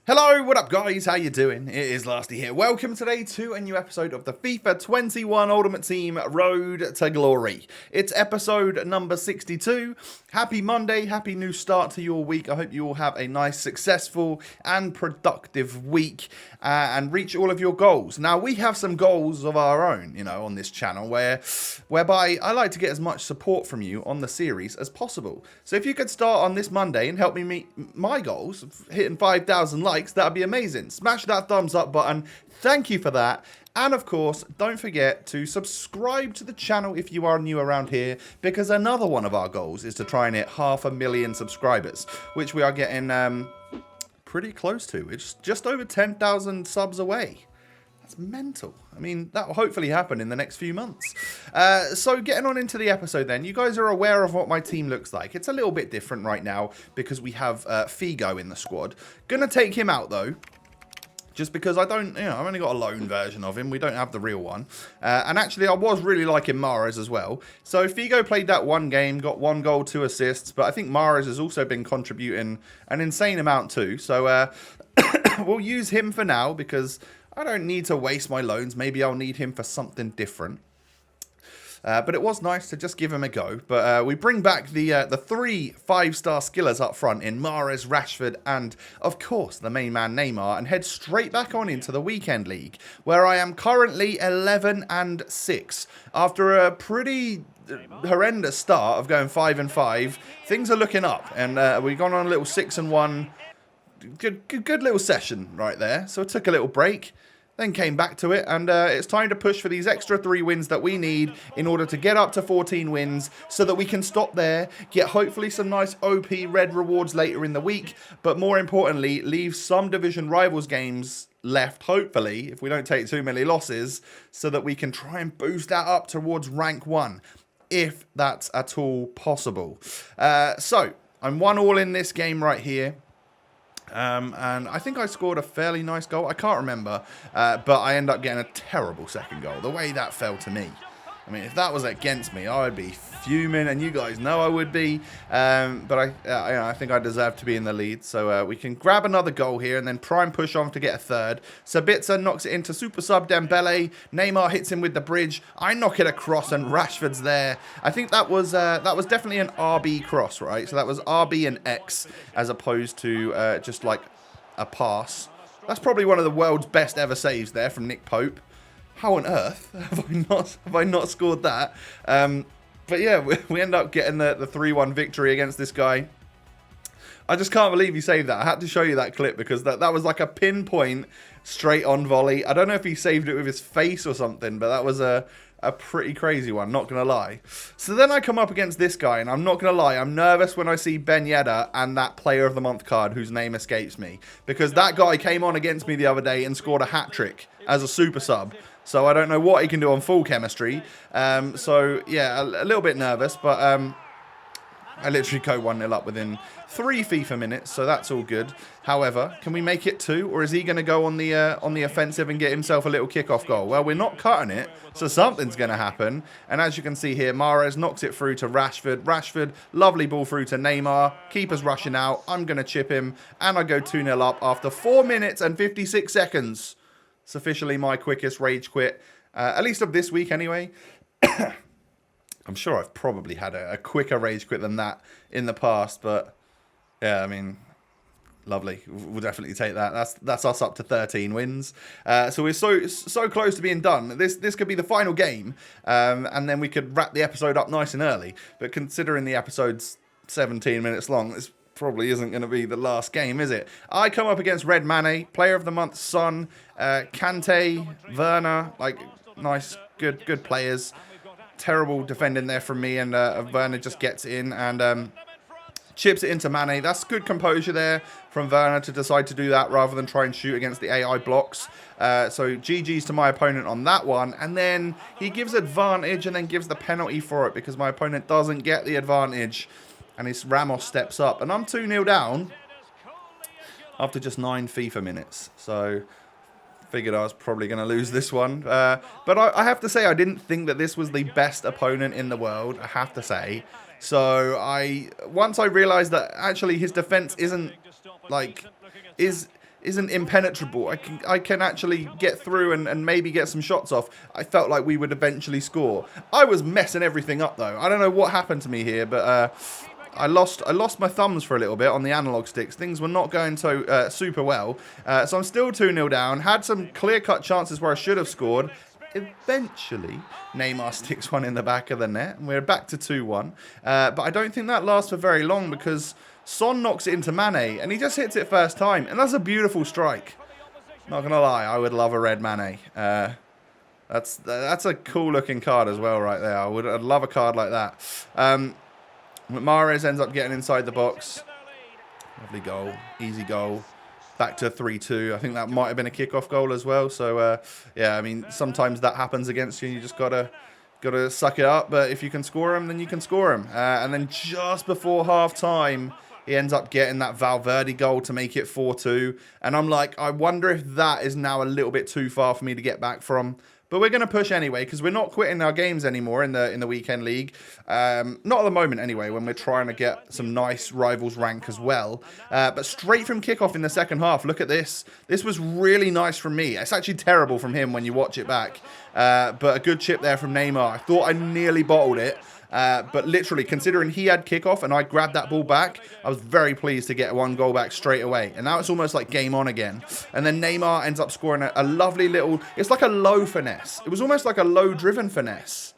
Hello, what up guys, how you doing? It is Lasty here. Welcome today to a new episode of the FIFA 21 Ultimate Team Road to Glory. It's episode number 62. Happy Monday, happy new start to your week. I hope you all have a nice, successful and productive week and reach all of your goals. Now, we have some goals of our own, on this channel whereby I like to get as much support from you on the series as possible. So if you could start on this Monday and help me meet my goals, hitting 5,000 likes, that'd be amazing. Smash that thumbs up button. Thank you for that. And of course, don't forget to subscribe to the channel if you are new around here, because another one of our goals is to try and hit 500,000 subscribers, which we are getting pretty close to. It's just over 10,000 subs away. That's mental. I mean, that will hopefully happen in the next few months. So getting on into the episode then, you guys are aware of what my team looks like. It's a little bit different right now because we have Figo in the squad. Gonna take him out though, just because I don't, I've only got a loan version of him. We don't have the real one. And actually, I was really liking Mahrez as well. So Figo played that one game, got 1 goal, 2 assists. But I think Mahrez has also been contributing an insane amount too. So we'll use him for now because I don't need to waste my loans. Maybe I'll need him for something different. But it was nice to just give him a go. But we bring back the 3 5-star skillers up front in Mahrez, Rashford, and, of course, the main man Neymar, and head straight back on into the Weekend League, where I am currently 11-6. After a pretty horrendous start of going 5-5, things are looking up. And we've gone on a little 6-1. Good little session right there. So I took a little break, then came back to it, and it's time to push for these extra 3 wins that we need in order to get up to 14 wins so that we can stop there, get hopefully some nice OP red rewards later in the week, but more importantly, leave some division rivals games left, hopefully, if we don't take too many losses, so that we can try and boost that up towards rank 1, if that's at all possible. So, I'm 1-1 in this game right here. And I think I scored a fairly nice goal. I can't remember, but I end up getting a terrible second goal. The way that fell to me. I mean, if that was against me, I would be fuming, and you guys know I would be. But I think I deserve to be in the lead. So we can grab another goal here and then try and push on to get a third. Sabitzer knocks it into super sub Dembele. Neymar hits him with the bridge. I knock it across, and Rashford's there. I think that was definitely an RB cross, right? So that was RB and X as opposed to just like a pass. That's probably one of the world's best ever saves there from Nick Pope. How on earth have I not scored that? But yeah, we end up getting the 3-1 victory against this guy. I just can't believe he saved that. I had to show you that clip because that was like a pinpoint straight on volley. I don't know if he saved it with his face or something, but that was a pretty crazy one, not going to lie. So then I come up against this guy, and I'm not going to lie, I'm nervous when I see Ben Yedder and that Player of the Month card whose name escapes me. Because that guy came on against me the other day and scored a hat-trick as a super sub. So I don't know what he can do on full chemistry. So, yeah, a little bit nervous, but I literally go 1-0 up within 3 FIFA minutes, so that's all good. However, can we make it 2, or is he going to go on the offensive and get himself a little kickoff goal? Well, we're not cutting it, so something's going to happen. And as you can see here, Mahrez knocks it through to Rashford. Rashford, lovely ball through to Neymar. Keeper's rushing out. I'm going to chip him, and I go 2-0 up after 4 minutes and 56 seconds. It's officially my quickest rage quit, at least of this week anyway. I'm sure I've probably had a quicker rage quit than that in the past, but yeah, I mean, lovely. We'll definitely take that. That's us up to 13 wins. So we're so close to being done. This could be the final game, and then we could wrap the episode up nice and early. But considering the episode's 17 minutes long, this probably isn't going to be the last game, is it? I come up against Red Mane, Player of the Month, Son, Kante, Werner, like nice, good players. Terrible defending there from me, and Werner just gets in and chips it into Mane. That's good composure there from Werner to decide to do that rather than try and shoot against the AI blocks. So GG's to my opponent on that one. And then he gives advantage and then gives the penalty for it because my opponent doesn't get the advantage. And his Ramos steps up. And I'm 2-0 down after just 9 FIFA minutes. So figured I was probably going to lose this one. But I have to say, I didn't think that this was the best opponent in the world, I have to say. So once I realised that actually his defence isn't, like, is isn't impenetrable. I can actually get through and maybe get some shots off. I felt like we would eventually score. I was messing everything up though. I don't know what happened to me here, but I lost my thumbs for a little bit on the analog sticks. Things were not going so super well. So I'm still 2-0 down. Had some clear-cut chances where I should have scored. Eventually, Neymar sticks one in the back of the net, and we're back to 2-1. But I don't think that lasts for very long because Son knocks it into Mane, and he just hits it first time, and that's a beautiful strike. Not gonna lie, I would love a red Mane. That's a cool-looking card as well, right there. I'd love a card like that. Mahrez ends up getting inside the box. Lovely goal, easy goal. Back to 3-2. I think that might have been a kickoff goal as well. So yeah, I mean, sometimes that happens against you. You just gotta suck it up. But if you can score him, then you can score him. And then just before half time, he ends up getting that Valverde goal to make it 4-2. And I'm like, I wonder if that is now a little bit too far for me to get back from. But we're going to push anyway, because we're not quitting our games anymore in the weekend league. Not at the moment anyway, when we're trying to get some nice rivals rank as well. But straight from kickoff in the second half, look at this. This was really nice from me. It's actually terrible from him when you watch it back. But a good chip there from Neymar. I thought I nearly bottled it. But literally, considering he had kickoff and I grabbed that ball back, I was very pleased to get one goal back straight away. And now it's almost like game on again. And then Neymar ends up scoring a lovely little... It's like a low finesse. It was almost like a low-driven finesse.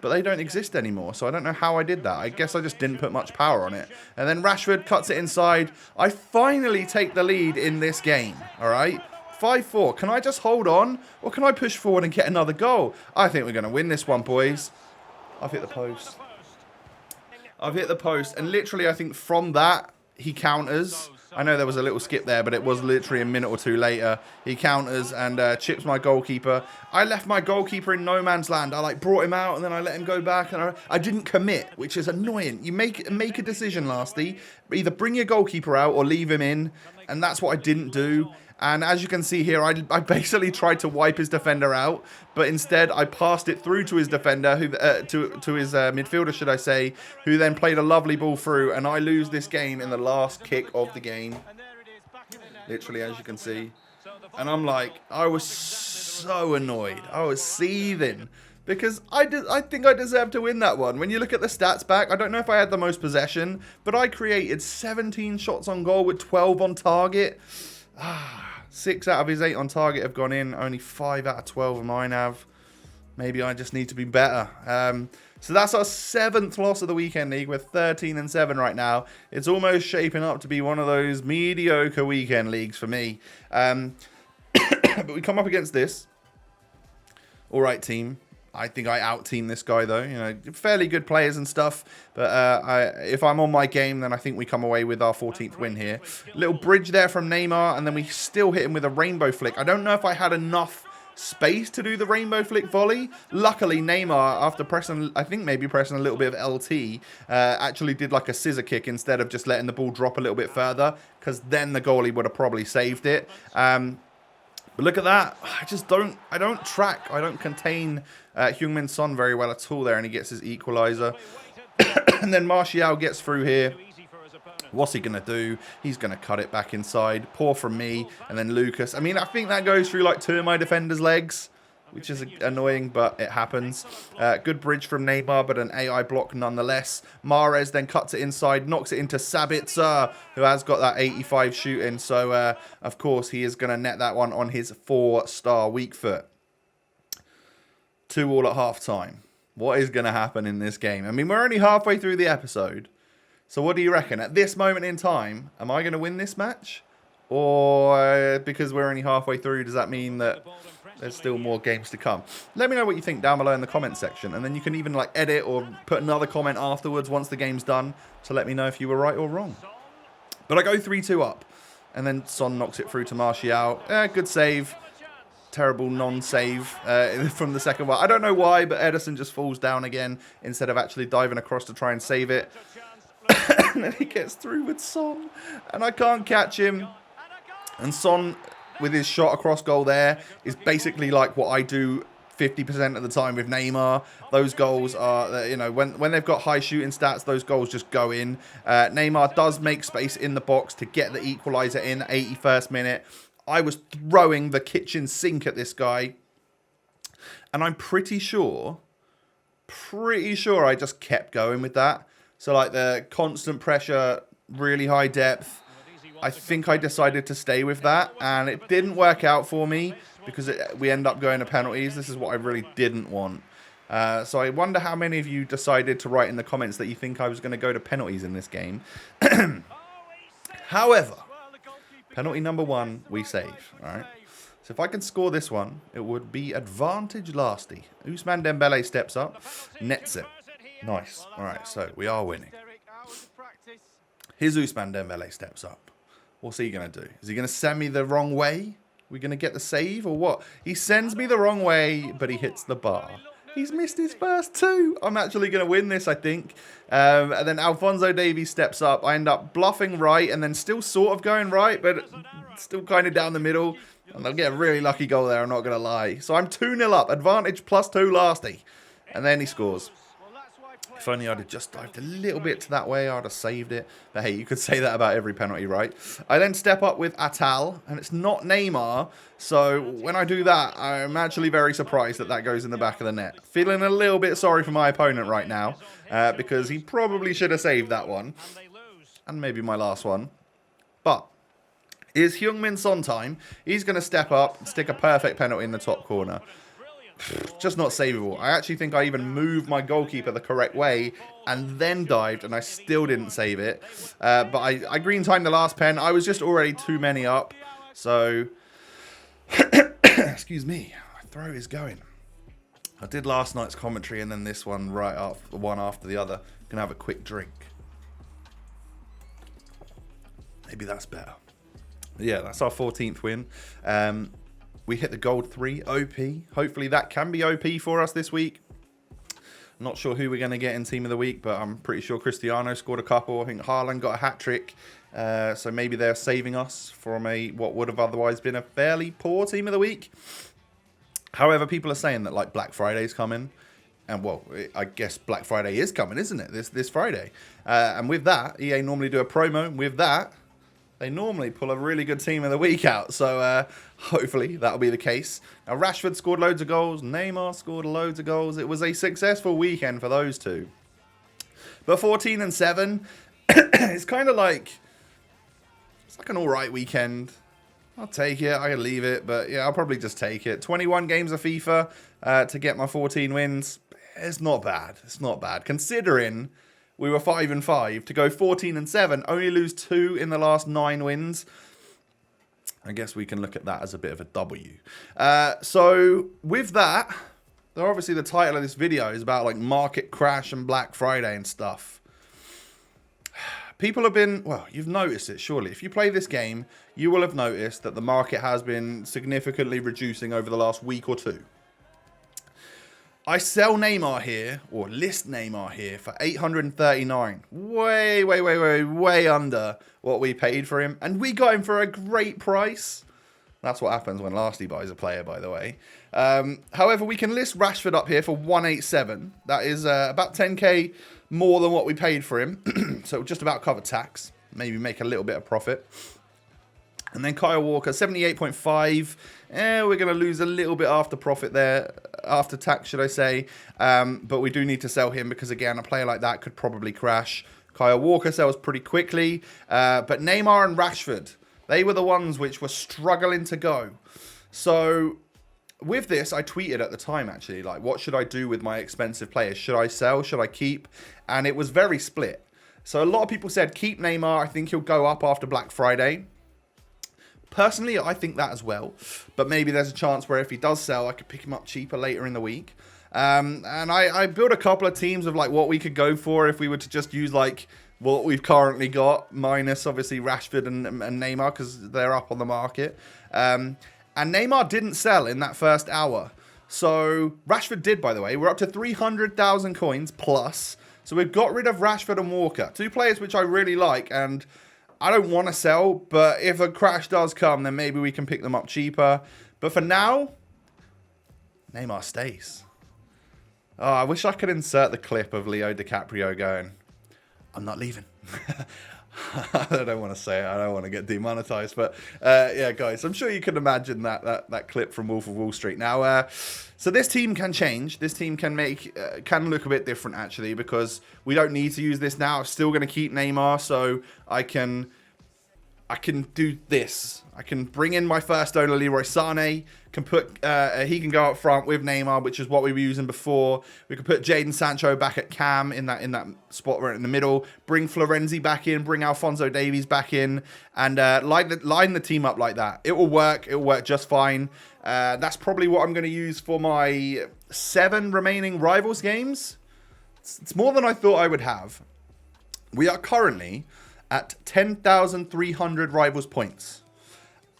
But they don't exist anymore, so I don't know how I did that. I guess I just didn't put much power on it. And then Rashford cuts it inside. I finally take the lead in this game, all right? 5-4. Can I just hold on? Or can I push forward and get another goal? I think we're going to win this one, boys. I've hit the post. I've hit the post. And literally, I think from that, he counters. I know there was a little skip there, but it was literally a minute or two later. He counters and chips my goalkeeper. I left my goalkeeper in no man's land. I brought him out and then I let him go back. And I didn't commit, which is annoying. You make a decision, Lasty. Either bring your goalkeeper out or leave him in. And that's what I didn't do. And as you can see here, I basically tried to wipe his defender out, but instead I passed it through to his defender, who to his midfielder, should I say, who then played a lovely ball through, and I lose this game in the last kick of the game. Literally, as you can see. And I'm like, I was so annoyed. I was seething. Because I think I deserved to win that one. When you look at the stats back, I don't know if I had the most possession, but I created 17 shots on goal with 12 on target. 6 out of his 8 on target have gone in. Only 5 out of 12 of mine have. Maybe I just need to be better. So that's our 7th loss of the weekend league. We're 13-7 right now. It's almost shaping up to be one of those mediocre weekend leagues for me. But we come up against this. All right, team. I think I out-team this guy, though. You know, fairly good players and stuff. But if I'm on my game, then I think we come away with our 14th win here. Little bridge there from Neymar, and then we still hit him with a rainbow flick. I don't know if I had enough space to do the rainbow flick volley. Luckily, Neymar, after pressing, I think maybe pressing a little bit of LT, actually did like a scissor kick instead of just letting the ball drop a little bit further, because then the goalie would have probably saved it. But look at that. I don't track. I don't contain Heung-min Son very well at all there, and he gets his equaliser. And then Martial gets through here. What's he going to do? He's going to cut it back inside. Poor from me. And then Lucas. I mean, I think that goes through like 2 of my defenders' legs, which is annoying, but it happens. Good bridge from Neymar, but an AI block nonetheless. Mahrez then cuts it inside, knocks it into Sabitzer, who has got that 85 shooting. So, of course, he is going to net that one on his 4-star weak foot. 2-2 at half-time. What is going to happen in this game? I mean, we're only halfway through the episode. So what do you reckon? At this moment in time, am I going to win this match? Or because we're only halfway through, does that mean that there's still more games to come? Let me know what you think down below in the comment section. And then you can even like edit or put another comment afterwards once the game's done to let me know if you were right or wrong. But I go 3-2 up. And then Son knocks it through to Martial. Good save. Terrible non-save from the second one. I don't know why, but Ederson just falls down again instead of actually diving across to try and save it. And then he gets through with Son. And I can't catch him. And Son, with his shot across goal there, is basically like what I do 50% of the time with Neymar. Those goals are, you know, when they've got high shooting stats, those goals just go in. Neymar does make space in the box to get the equaliser in 81st minute. I was throwing the kitchen sink at this guy. And I'm pretty sure I just kept going with that. So like the constant pressure, really high depth. I think I decided to stay with that, and it didn't work out for me because we end up going to penalties. This is what I really didn't want. So I wonder how many of you decided to write in the comments that you think I was going to go to penalties in this game. However, penalty number 1, we save. All right. So if I can score this one, it would be advantage lasty. Ousmane Dembele steps up, nets it. Nice. All right, so we are winning. Here's Ousmane Dembele steps up. What's he going to do? Is he going to send me the wrong way? Are we going to get the save or what? He sends me the wrong way, but he hits the bar. He's missed his first 2. I'm actually going to win this, I think. And then Alphonso Davies steps up. I end up bluffing right and then still sort of going right, but still kind of down the middle. And I'll get a really lucky goal there, I'm not going to lie. So I'm 2-0 up. Advantage +2 lasty. And then he scores. If only I'd have just dived a little bit to that way, I'd have saved it. But hey, you could say that about every penalty, right? I then step up with Atal, and it's not Neymar. So when I do that, I'm actually very surprised that that goes in the back of the net. Feeling a little bit sorry for my opponent right now, because he probably should have saved that one. And maybe my last one. But it's Heung-min Son time. He's going to step up and stick a perfect penalty in the top corner. Just not savable. I actually think I even moved my goalkeeper the correct way and then dived, and I still didn't save it. But I green timed the last pen. I was just already too many up. So, excuse me, my throat is going. I did last night's commentary and then this one right after, one after the other. Gonna have a quick drink. Maybe that's better. Yeah, that's our 14th win. We hit the gold 3, OP. Hopefully that can be OP for us this week. Not sure who we're going to get in Team of the Week, but I'm pretty sure Cristiano scored a couple. I think Haaland got a hat-trick. So maybe they're saving us from what would have otherwise been a fairly poor Team of the Week. However, people are saying that like Black Friday's coming. And well, I guess Black Friday is coming, isn't it? This Friday. And with that, EA normally do a promo. And with that, they normally pull a really good Team of the Week out. So hopefully that'll be the case. Now Rashford scored loads of goals. Neymar scored loads of goals. It was a successful weekend for those two. But 14 and 7, it's kind of like, it's like an alright weekend. I'll take it. I can leave it. But yeah, I'll probably just take it. 21 games of FIFA to get my 14 wins. It's not bad. It's not bad. Considering we were 5 and 5 to go 14 and 7, only lose 2 in the last 9 wins. I guess we can look at that as a bit of a W. So with that, obviously the title of this video is about like market crash and Black Friday and stuff. People have been, well, you've noticed it surely. If you play this game, you will have noticed that the market has been significantly reducing over the last week or two. I sell Neymar here, or list Neymar here, for 839. Way under what we paid for him. And we got him for a great price. That's what happens when Lasty buys a player, by the way. However, we can list Rashford up here for 187. That is about 10k more than what we paid for him. So just about cover tax. Maybe make a little bit of profit. And then Kyle Walker, 78.5. We're going to lose a little bit after profit there. After tax, should I say. But we do need to sell him because, again, a player like that could probably crash. Kyle Walker sells pretty quickly. But Neymar and Rashford, they were the ones which were struggling to go. So with this, I tweeted at the time, actually, like, what should I do with my expensive players? Should I sell? Should I keep? And it was very split. So a lot of people said, keep Neymar. I think he'll go up after Black Friday. Personally, I think that as well. But maybe there's a chance where if he does sell, I could pick him up cheaper later in the week. And I built a couple of teams of like what we could go for if we were to just use like what we've currently got, minus obviously Rashford and Neymar because they're up on the market. And Neymar didn't sell in that first hour. So Rashford did, by the way. We're up to 300,000 coins plus. So we've got rid of Rashford and Walker. Two players which I really like, and I don't want to sell, but if a crash does come, then maybe we can pick them up cheaper. But for now, Neymar stays. Oh, I wish I could insert the clip of Leo DiCaprio going, I'm not leaving. I don't want to say it. I don't want to get demonetized. But yeah, guys, I'm sure you can imagine that clip from Wolf of Wall Street. Now, so this team can change. This team can can look a bit different, actually, because we don't need to use this now. I'm still going to keep Neymar, so I can do this. I can bring in my first owner, Leroy Sané. He can go up front with Neymar, which is what we were using before. We could put Jadon Sancho back at cam in that spot right in the middle. Bring Florenzi back in. Bring Alphonso Davies back in, and line the team up like that. It will work. It will work just fine. That's probably what I'm going to use for my 7 remaining Rivals games. It's more than I thought I would have. We are currently at 10,300 Rivals points.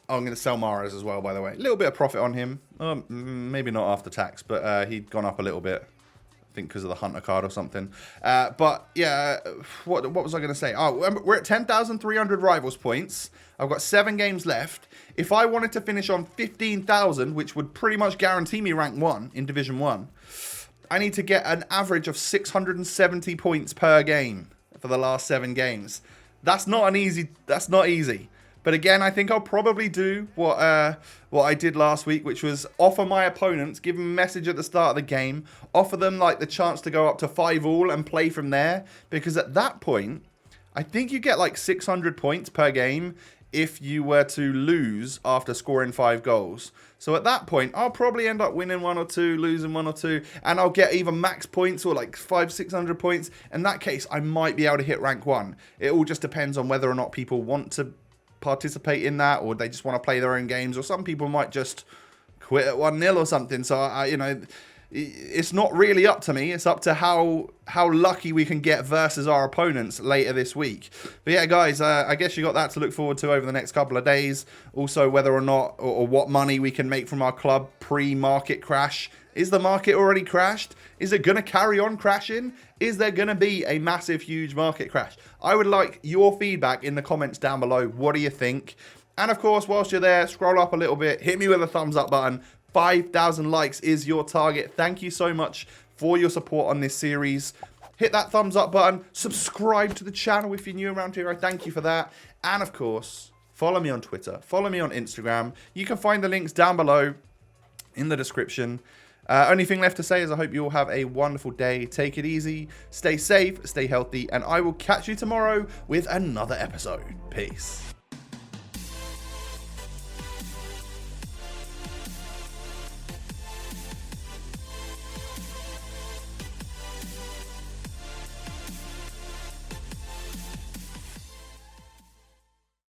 Oh, I'm going to sell Mahrez as well, by the way. A little bit of profit on him. Maybe not after tax, but he'd gone up a little bit. I think because of the Hunter card or something. But yeah, what was I going to say? Oh, we're at 10,300 Rivals points. I've got 7 games left. If I wanted to finish on 15,000, which would pretty much guarantee me rank 1 in Division 1, I need to get an average of 670 points per game for the last 7 games. That's not easy. But again, I think I'll probably do what I did last week, which was offer my opponents, give them a message at the start of the game, offer them like the chance to go up to 5-all and play from there. Because at that point, I think you get like 600 points per game if you were to lose after scoring 5 goals. So at that point, I'll probably end up winning 1 or 2, losing 1 or 2, and I'll get either max points or like 500-600 points. In that case, I might be able to hit rank 1. It all just depends on whether or not people want to participate in that, or they just want to play their own games, or some people might just quit at 1-0 or something. So you know, it's not really up to me. It's up to how lucky we can get versus our opponents later this week. But yeah, guys, I guess you got that to look forward to over the next couple of days. Also, whether or not or what money we can make from our club pre-market crash. Is the market already crashed? Is it going to carry on crashing? Is there going to be a massive, huge market crash? I would like your feedback in the comments down below. What do you think? And of course, whilst you're there, scroll up a little bit. Hit me with a thumbs up button. 5,000 likes is your target. Thank you so much for your support on this series. Hit that thumbs up button. Subscribe to the channel if you're new around here. I thank you for that. And of course, follow me on Twitter. Follow me on Instagram. You can find the links down below in the description. Only thing left to say is I hope you all have a wonderful day. Take it easy, stay safe, stay healthy, and I will catch you tomorrow with another episode. Peace.